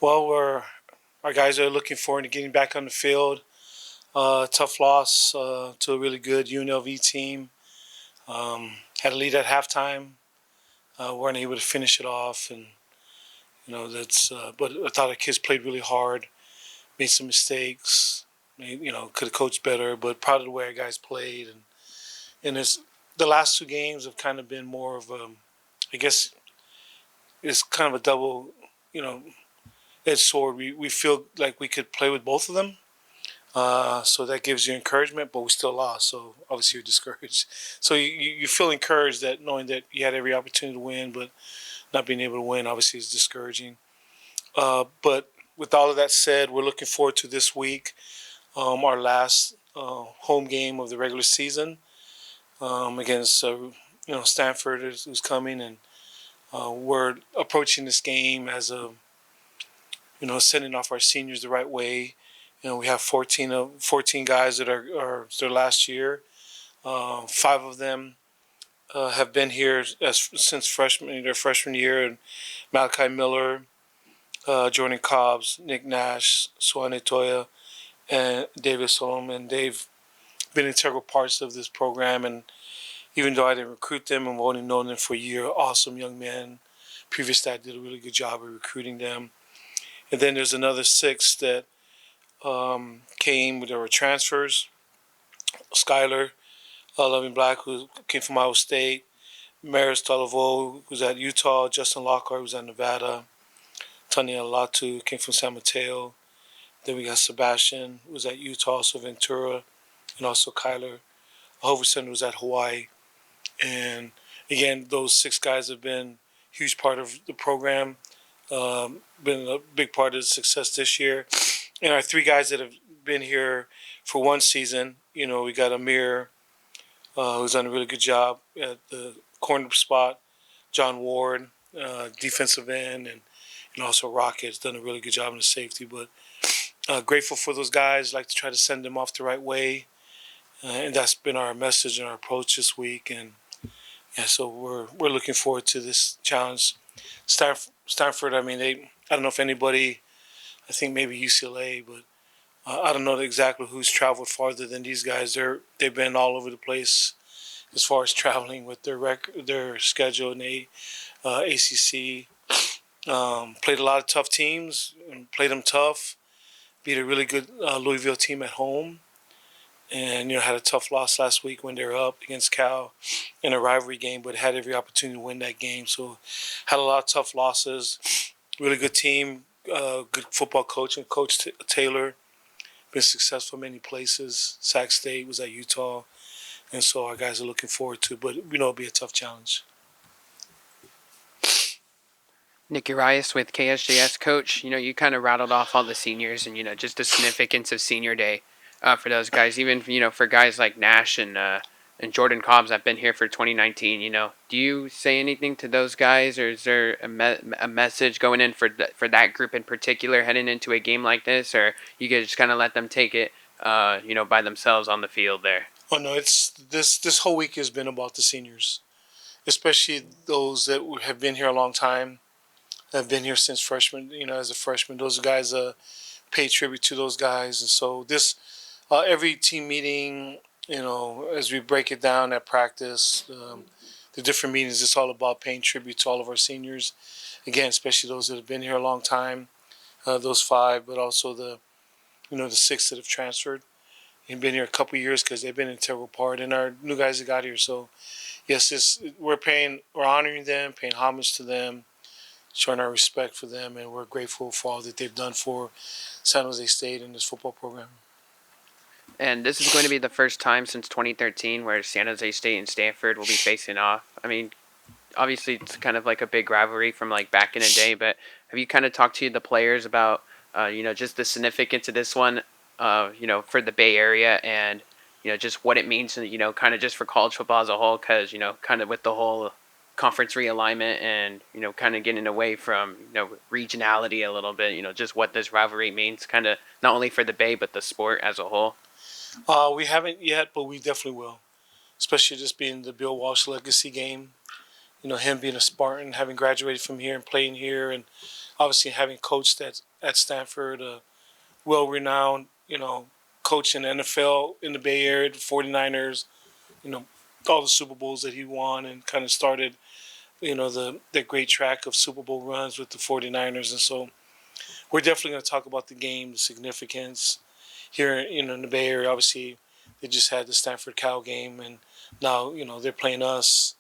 Well, our guys are looking forward to getting back on the field. Tough loss to a really good UNLV team. Had a lead at halftime. Weren't able to finish it off, and that's. But I thought the kids played really hard. Made some mistakes. Could have coached better, but proud of the way our guys played. And the last two games have kind of been more of a. I guess it's kind of a double, you know, edged sword. We feel like we could play with both of them. So that gives you encouragement, but we still lost. So obviously you're discouraged. So you feel encouraged that knowing that you had every opportunity to win, but not being able to win obviously is discouraging. But with all of that said, we're looking forward to this week, our last home game of the regular season against Stanford who's coming, and we're approaching this game as a sending off our seniors the right way. We have 14 guys that are their last year. Five of them have been here since their freshman year. And Malachi Miller, Jordan Cobbs, Nick Nash, Swane Toya, and David Solomon. They've been integral parts of this program. And even though I didn't recruit them and I've only known them for a year, awesome young men. Previous staff did a really good job of recruiting them. And then there's another six that there were transfers. Skyler, Loving Black, who came from Iowa State. Maris Talavo, who's at Utah. Justin Lockhart, who's at Nevada. Tanya Latu came from San Mateo. Then we got Sebastian, who's at Utah, also Ventura, and also Kyler Hoverson, who's at Hawaii. And again, those six guys have been a huge part of the program, been a big part of the success this year. And our three guys that have been here for one season, we got Amir, who's done a really good job at the corner spot. John Ward, defensive end, and also Rocket's done a really good job in the safety. But grateful for those guys. Like to try to send them off the right way, and that's been our message and our approach this week. And yeah, so we're looking forward to this challenge. Stanford. I mean, I don't know if anybody. I think maybe UCLA, but I don't know exactly who's traveled farther than these guys. They've been all over the place as far as traveling with their schedule in the ACC. Played a lot of tough teams and played them tough. Beat a really good Louisville team at home, and had a tough loss last week when they were up against Cal in a rivalry game, but had every opportunity to win that game. So had a lot of tough losses. Really good team, good football coach, and Coach Taylor. Been successful in many places. Sac State was at Utah, and so our guys are looking forward to it. But it'll be a tough challenge. Nick Urias with KSJS. Coach, you kind of rattled off all the seniors and, just the significance of senior day for those guys. Even, for guys like Nash and Jordan Cobbs that have been here for 2019, do you say anything to those guys, or is there a message going in for that group in particular heading into a game like this, or you could just kind of let them take it, by themselves on the field there? Oh no, it's this whole week has been about the seniors, especially those that have been here a long time. Have been here since freshman. As a freshman, those guys pay tribute to those guys, and so this every team meeting, as we break it down at practice, the different meetings, it's all about paying tribute to all of our seniors. Again, especially those that have been here a long time, those five, but also the six that have transferred and been here a couple of years because they've been an integral part, and our new guys that got here. So yes, we're honoring them, paying homage to them, showing our respect for them, and we're grateful for all that they've done for San Jose State and this football program. And this is going to be the first time since 2013 where San Jose State and Stanford will be facing off. I mean, obviously it's kind of like a big rivalry from like back in the day, but have you kind of talked to the players about, just the significance of this one, for the Bay Area, and, just what it means, kind of just for college football as a whole, because, kind of with the whole conference realignment and, kind of getting away from, regionality a little bit, just what this rivalry means kind of not only for the Bay, but the sport as a whole? We haven't yet, but we definitely will, especially just being the Bill Walsh legacy game. Him being a Spartan, having graduated from here and playing here, and obviously having coached at Stanford, well-renowned, coach in the NFL in the Bay Area, the 49ers, you know, all the Super Bowls that he won and kind of started, the great track of Super Bowl runs with the 49ers. And so we're definitely going to talk about the game, the significance here, in the Bay Area. Obviously, they just had the Stanford Cal game, and now, they're playing us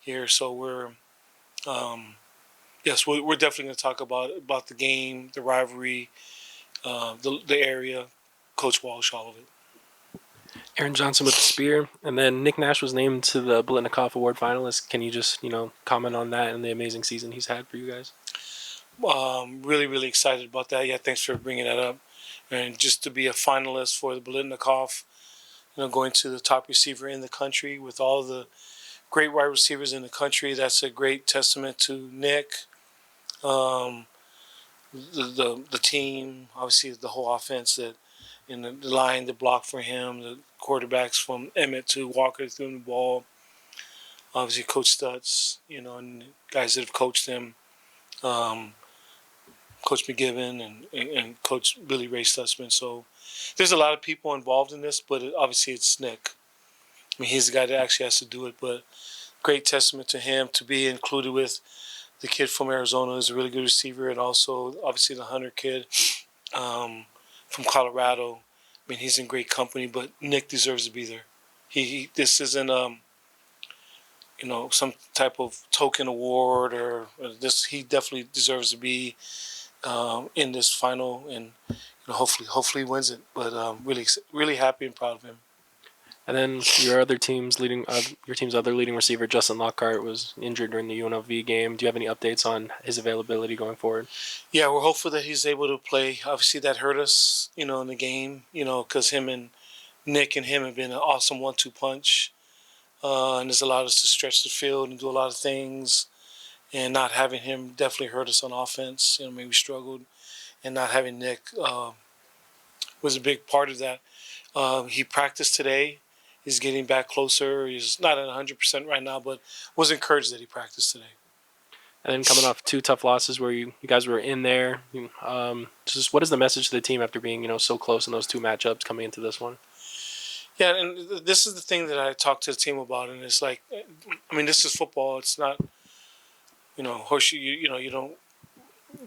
here. So yes, we're definitely going to talk about the game, the rivalry, the area, Coach Walsh, all of it. Aaron Johnson with the spear, and then Nick Nash was named to the Blitnikoff Award finalist. Can you just comment on that and the amazing season he's had for you guys? Really, really excited about that. Yeah, thanks for bringing that up. And just to be a finalist for the Blitnikoff, going to the top receiver in the country with all the great wide receivers in the country, that's a great testament to Nick, um, the team, obviously the whole offense that in the line that blocked for him, the quarterbacks from Emmett to Walker threw him the ball. Obviously, Coach Stutz, and guys that have coached him, um, Coach McGibbon and Coach Billy Ray Stutzman. So there's a lot of people involved in this, but obviously it's Nick. I mean, he's the guy that actually has to do it, but great testament to him to be included with the kid from Arizona who's a really good receiver, and also obviously the Hunter kid from Colorado. I mean, he's in great company, but Nick deserves to be there. This isn't some type of token award or this. He definitely deserves to be in this final, and hopefully he wins it. But really, really happy and proud of him. And then your team's other leading receiver, Justin Lockhart, was injured during the UNLV game. Do you have any updates on his availability going forward? Yeah, we're hopeful that he's able to play. Obviously, that hurt us, in the game, because him and Nick and him have been an awesome 1-2 punch, and it's allowed us to stretch the field and do a lot of things. And not having him definitely hurt us on offense. Maybe we struggled, and not having Nick was a big part of that. He practiced today. He's getting back closer. He's not at 100% right now, but was encouraged that he practiced today. And then coming off 2 tough losses where you guys were in there, just what is the message to the team after being so close in those 2 matchups coming into this one? Yeah, and this is the thing that I talked to the team about, and it's like, I mean, this is football. It's not, horseshoe. You don't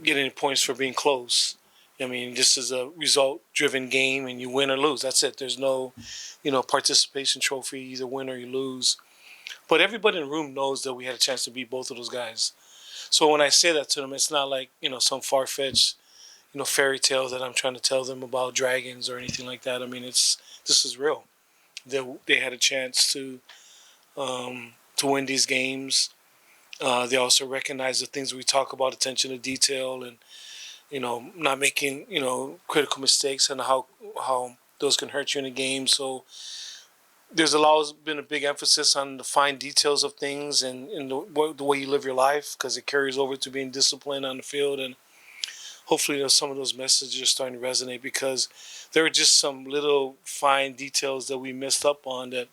get any points for being close. I mean, this is a result-driven game, and you win or lose. That's it. There's no, participation trophy. You either win or you lose. But everybody in the room knows that we had a chance to beat both of those guys. So when I say that to them, it's not like, some far-fetched, fairy tale that I'm trying to tell them about dragons or anything like that. I mean, this is real. They had a chance to win these games. They also recognize the things we talk about, attention to detail, and not making critical mistakes, and how those can hurt you in a game. So there's always been a big emphasis on the fine details of things and the way you live your life, because it carries over to being disciplined on the field. And hopefully some of those messages are starting to resonate, because there are just some little fine details that we missed up on that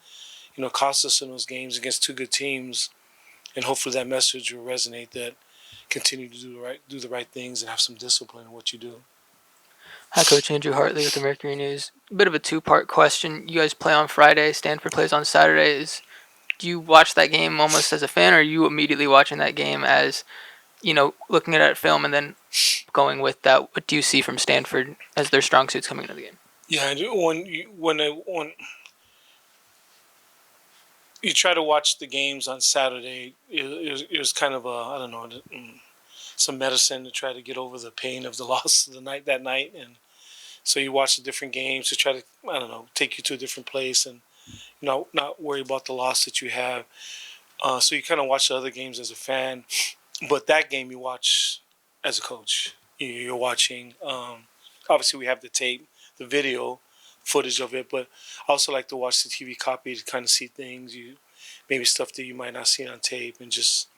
cost us in those games against 2 good teams. And hopefully that message will resonate, that continue to do the right things and have some discipline in what you do. Hi, Coach Andrew Hartley with the Mercury News. A bit of a 2-part question. You guys play on Friday. Stanford plays on Saturdays. Do you watch that game almost as a fan, or are you immediately watching that game as, looking at film and then going with that? What do you see from Stanford as their strong suits coming into the game? Yeah, when you try to watch the games on Saturday, it was kind of I don't know, some medicine to try to get over the pain of the loss of that night. And so you watch the different games to try to, I don't know, take you to a different place and not worry about the loss that you have. So you kind of watch the other games as a fan, but that game you watch as a coach. You're watching. Obviously, we have the tape, the video footage of it, but I also like to watch the TV copy to kind of see things, maybe stuff that you might not see on tape, and just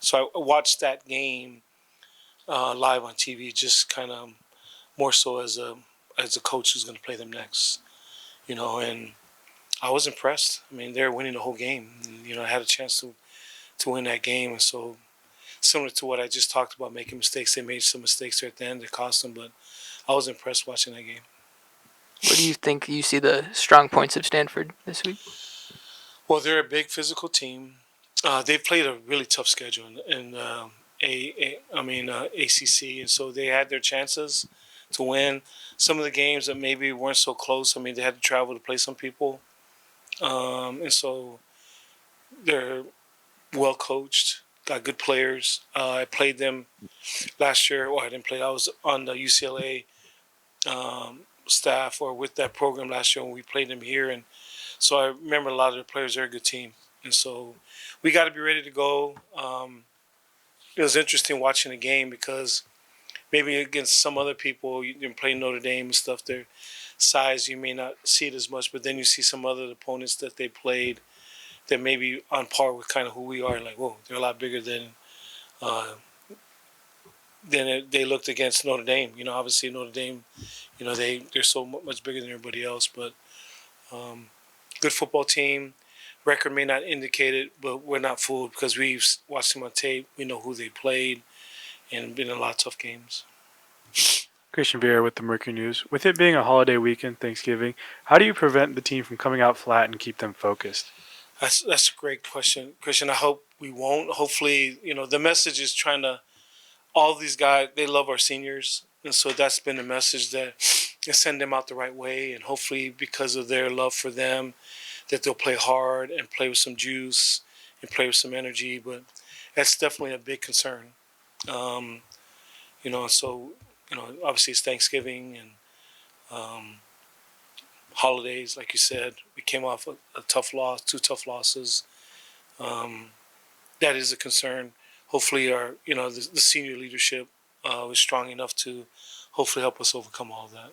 so I watched that game live on TV, just kind of more so as a coach who's going to play them next, and I was impressed. I mean, they were winning the whole game, and, I had a chance to win that game, and so similar to what I just talked about, making mistakes. They made some mistakes there at the end that cost them, but I was impressed watching that game. What do you think you see the strong points of Stanford this week? Well, they're a big physical team. They've played a really tough schedule in ACC, and so they had their chances to win. Some of the games that maybe weren't so close. I mean, they had to travel to play some people, and so they're well coached, got good players. I played them last year. Well, I didn't play. I was on the UCLA staff or with that program last year when we played them here, and so I remember a lot of the players. They're a good team, and so we got to be ready to go. It was interesting watching the game because maybe against some other people, you play Notre Dame and stuff, their size, you may not see it as much, but then you see some other opponents that they played that may be on par with kind of who we are. Like, whoa, they're a lot bigger uh, than they looked against Notre Dame. Obviously Notre Dame, they're so much bigger than everybody else, but good football team. Record may not indicate it, but we're not fooled because we've watched them on tape. We know who they played and been in a lot of tough games. Christian Vieira with the Mercury News. With it being a holiday weekend, Thanksgiving, how do you prevent the team from coming out flat and keep them focused? That's a great question, Christian. I hope we won't. Hopefully, the message is trying to. All these guys, they love our seniors, and so that's been the message that send them out the right way, and hopefully, because of their love for them, that they'll play hard and play with some juice and play with some energy. But that's definitely a big concern. Um, so obviously it's Thanksgiving and holidays, like you said. We came off a tough loss, two tough losses. Um, that is a concern. Hopefully, the senior leadership is strong enough to hopefully help us overcome all of that.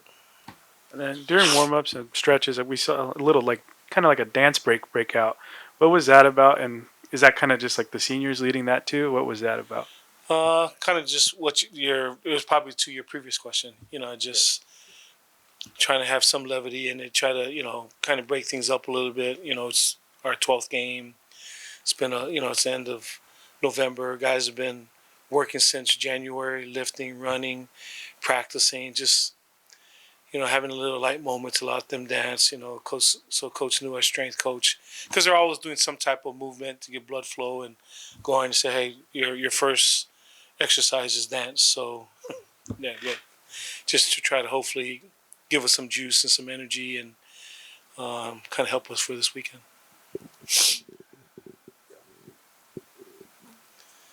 And then during warm-ups and stretches, we saw a little kind of like a dance breakout. What was that about? And is that kind of just like the seniors leading that too? What was that about? Kind of just what it was probably to your previous question. Just trying to have some levity and try to kind of break things up a little bit. It's our 12th game. It's been it's the end of November. Guys have been working since January, lifting, running, practicing, just having a little light moment to let them dance. Coach knew our strength coach because they're always doing some type of movement to get blood flow and go on and say, hey, your first exercise is dance. So yeah, just to try to hopefully give us some juice and some energy and kind of help us for this weekend.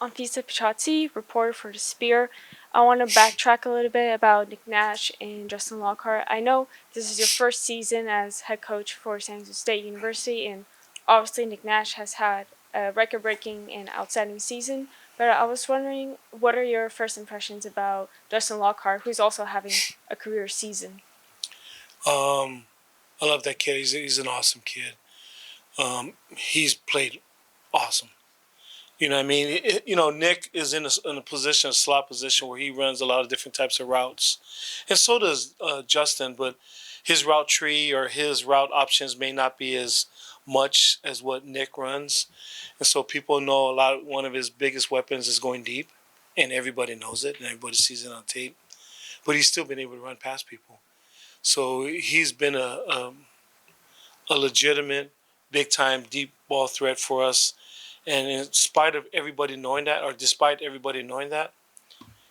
Anfisa Pichazzi, reporter for The Spear. I want to backtrack a little bit about Nick Nash and Justin Lockhart. I know this is your first season as head coach for San Jose State University, and obviously Nick Nash has had a record-breaking and outstanding season. But I was wondering, what are your first impressions about Justin Lockhart, who's also having a career season? I love that kid. He's an awesome kid. He's played awesome. You know what I mean? Nick is in a position, a slot position, where he runs a lot of different types of routes. And so does Justin, but his route tree or his route options may not be as much as what Nick runs. And so people know one of his biggest weapons is going deep, and everybody knows it, and everybody sees it on tape. But he's still been able to run past people. So he's been a legitimate, big-time, deep ball threat for us. And in spite of everybody knowing that, or despite everybody knowing that,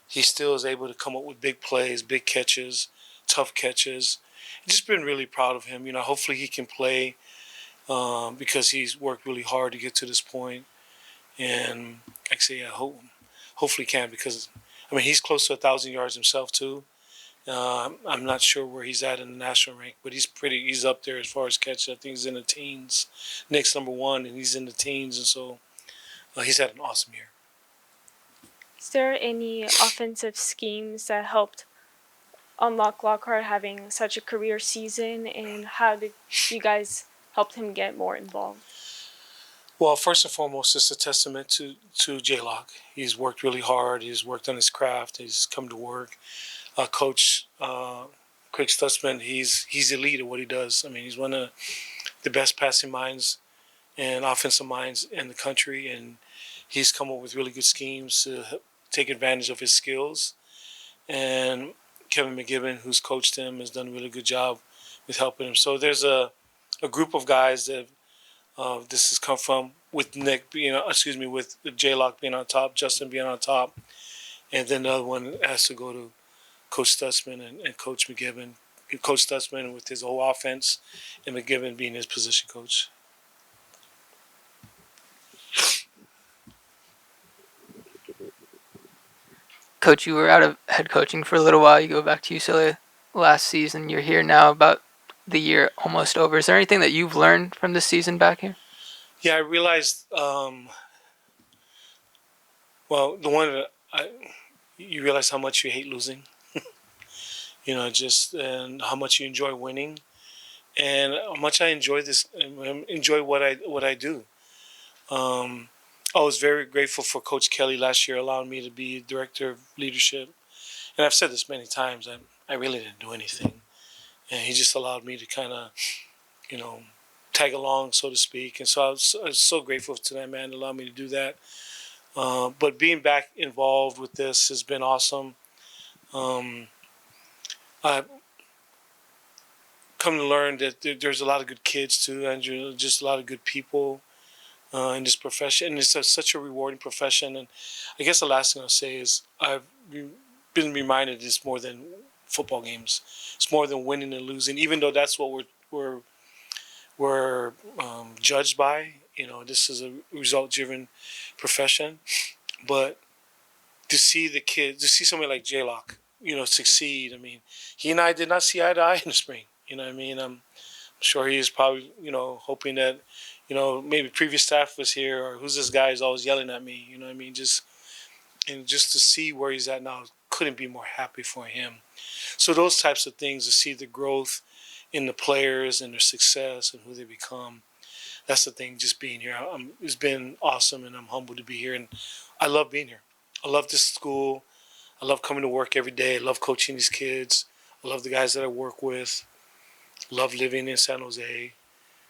he still is able to come up with big plays, big catches, tough catches. I've just been really proud of him. Hopefully he can play because he's worked really hard to get to this point. And like I say, hopefully he can because, he's close to 1,000 yards himself too. I'm not sure where he's at in the national rank, but he's up there as far as catches. I think he's in the teens. Nick's number one, and he's in the teens, and so he's had an awesome year. Is there any offensive schemes that helped unlock Lockhart having such a career season, and how did you guys help him get more involved? Well, first and foremost, it's a testament to J-Lock. He's worked really hard. He's worked on his craft. He's come to work. Coach Craig Stutzman, he's elite at what he does. He's one of the best passing minds and offensive minds in the country, and he's come up with really good schemes to take advantage of his skills. And Kevin McGibbon, who's coached him, has done a really good job with helping him. So there's a group of guys that this has come from, with Nick being, with J Lock being on top, Justin being on top, and then the other one has to go to Coach Stutzman and Coach McGibbon. Coach Stutzman with his whole offense, and McGibbon being his position coach. Coach, you were out of head coaching for a little while. You go back to UCLA last season. You're here now, about the year almost over. Is there anything that you've learned from this season back here? Yeah, I realized. Well, the one that you realize how much you hate losing. Just and how much you enjoy winning, and how much I enjoy what I do. I was very grateful for Coach Kelly last year allowing me to be director of leadership. And I've said this many times, I really didn't do anything. And he just allowed me to kind of, tag along, so to speak. And so I was so grateful to that man to allow me to do that. But being back involved with this has been awesome. I've come to learn that there's a lot of good kids too, and just a lot of good people in this profession. And it's such a rewarding profession. And I guess the last thing I'll say is I've been reminded it's more than football games. It's more than winning and losing, even though that's what we're judged by. This is a result-driven profession. But to see the kids, to see somebody like J-Lock, succeed. I mean, he and I did not see eye to eye in the spring. I'm sure he is probably, hoping that, maybe previous staff was here, or who's this guy who's always yelling at me. Just to see where he's at now, couldn't be more happy for him. So those types of things, to see the growth in the players and their success and who they become, that's the thing. Just being here, it's been awesome, and I'm humbled to be here, and I love being here. I love this school. I love coming to work every day. I love coaching these kids. I love the guys that I work with. Love living in San Jose.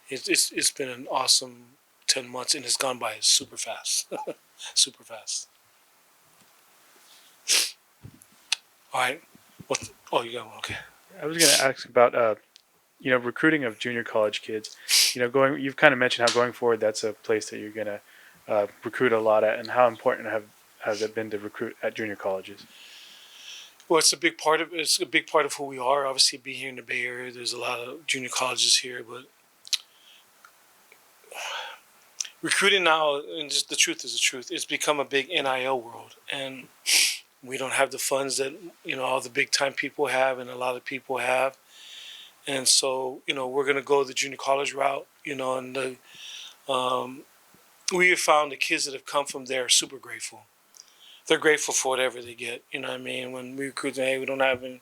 It's been an awesome 10 months, and it's gone by super fast. Super fast. All right. You got one. Okay. I was going to ask about recruiting of junior college kids. You've kind of mentioned how going forward that's a place that you're going to recruit a lot at, and how important has it been to recruit at junior colleges? Well, it's a big part of who we are. Obviously, being here in the Bay Area, there's a lot of junior colleges here, but recruiting now, and just the truth is the truth, it's become a big NIL world, and we don't have the funds that all the big time people have, and a lot of people have, and so we're gonna go the junior college route, and we have found the kids that have come from there are super grateful. They're grateful for whatever they get. When we recruit them, hey, we don't have any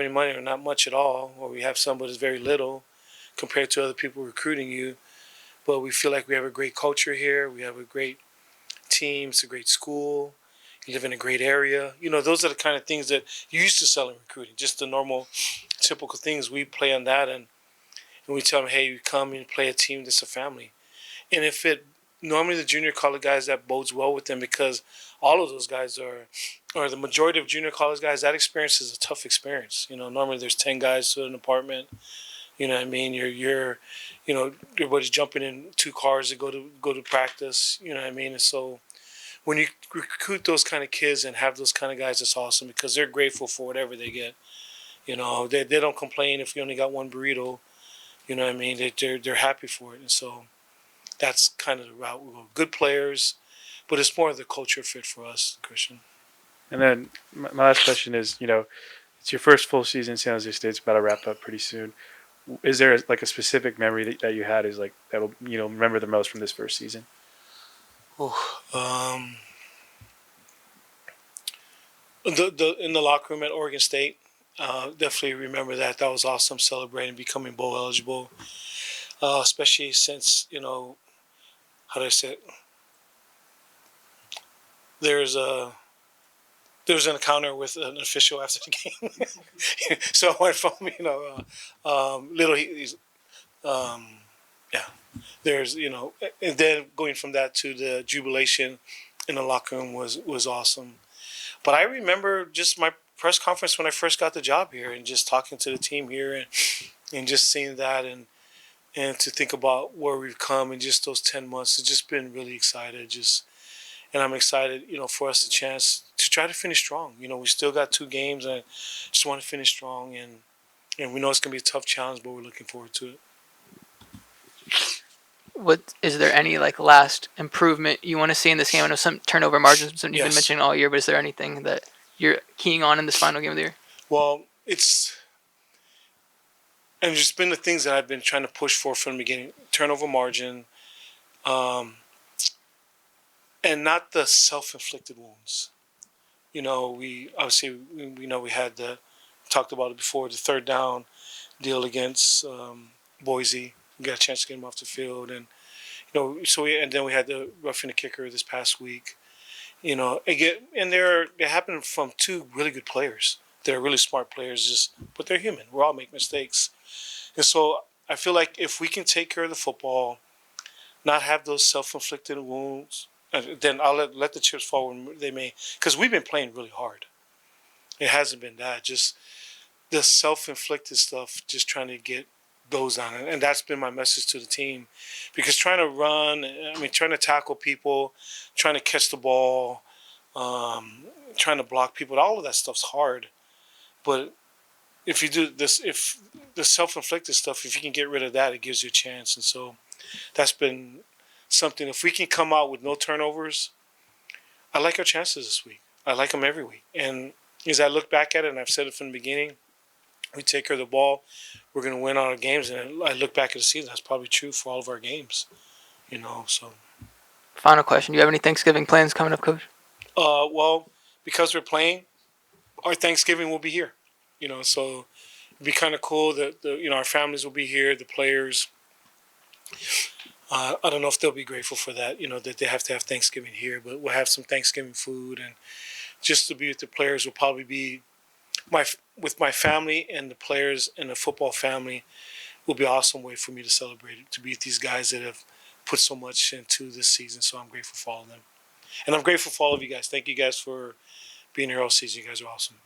money or not much at all, or we have some but it's very little compared to other people recruiting you. But we feel like we have a great culture here. We have a great team. It's a great school. You live in a great area. Those are the kind of things that you used to sell in recruiting. Just the normal, typical things. We play on that, and we tell them, hey, you come and play a team that's a family. And normally the junior college guys, that bodes well with them, because all of those guys or the majority of junior college guys, that experience is a tough experience. Normally there's 10 guys to an apartment. You're everybody's jumping in 2 cars to go to practice. And so when you recruit those kind of kids and have those kind of guys, it's awesome, because they're grateful for whatever they get. They don't complain if you only got one burrito. They're happy for it, and so that's kind of the route we go. Good players, but it's more of the culture fit for us, Christian. And then my last question is, it's your first full season in San Jose State. It's about to wrap up pretty soon. Is there like a specific memory that you had that'll remember the most from this first season? In the locker room at Oregon State, definitely remember that. That was awesome, celebrating becoming bowl eligible, especially since how do I say it? There was an encounter with an official after the game, so I went from little Yeah, there's and then going from that to the jubilation in the locker room was awesome. But I remember just my press conference when I first got the job here, and just talking to the team here, and just seeing that, and to think about where we've come in just those 10 months. It's just been really excited. And I'm excited, for us a chance to try to finish strong. We still got 2 games, and I just want to finish strong, and we know it's gonna be a tough challenge, but we're looking forward to it. What is there any last improvement you want to see in this game? I know some turnover margins, something you've been Yes. mentioning all year, but is there anything that you're keying on in this final game of the year? Well, and just been the things that I've been trying to push for from the beginning: turnover margin, and not the self-inflicted wounds. We obviously we know we had talked about it before, the third down deal against Boise. We got a chance to get him off the field, and and then we had the roughing the kicker this past week. Again, and they happen from 2 really good players. They're really smart players, but they're human. We all make mistakes, and so I feel like if we can take care of the football, not have those self-inflicted wounds, then I'll let the chips fall when they may. Because we've been playing really hard. It hasn't been that. Just the self-inflicted stuff, just trying to get those on it. And that's been my message to the team. Because trying to run, trying to tackle people, trying to catch the ball, trying to block people, all of that stuff's hard. But if you do this, if the self-inflicted stuff, if you can get rid of that, it gives you a chance. And so that's been something. If we can come out with no turnovers, I like our chances this week. I like them every week. And as I look back at it, and I've said it from the beginning, we take care of the ball, we're going to win all our games. And I look back at the season, that's probably true for all of our games. So. Final question: do you have any Thanksgiving plans coming up, Coach? Well, because we're playing, our Thanksgiving will be here. So it'd be kind of cool that our families will be here, the players. I don't know if they'll be grateful for that, that they have to have Thanksgiving here, but we'll have some Thanksgiving food, and just to be with the players will probably be with my family, and the players and the football family will be an awesome way for me to celebrate it, to be with these guys that have put so much into this season. So I'm grateful for all of them, and I'm grateful for all of you guys. Thank you guys for being here all season. You guys are awesome.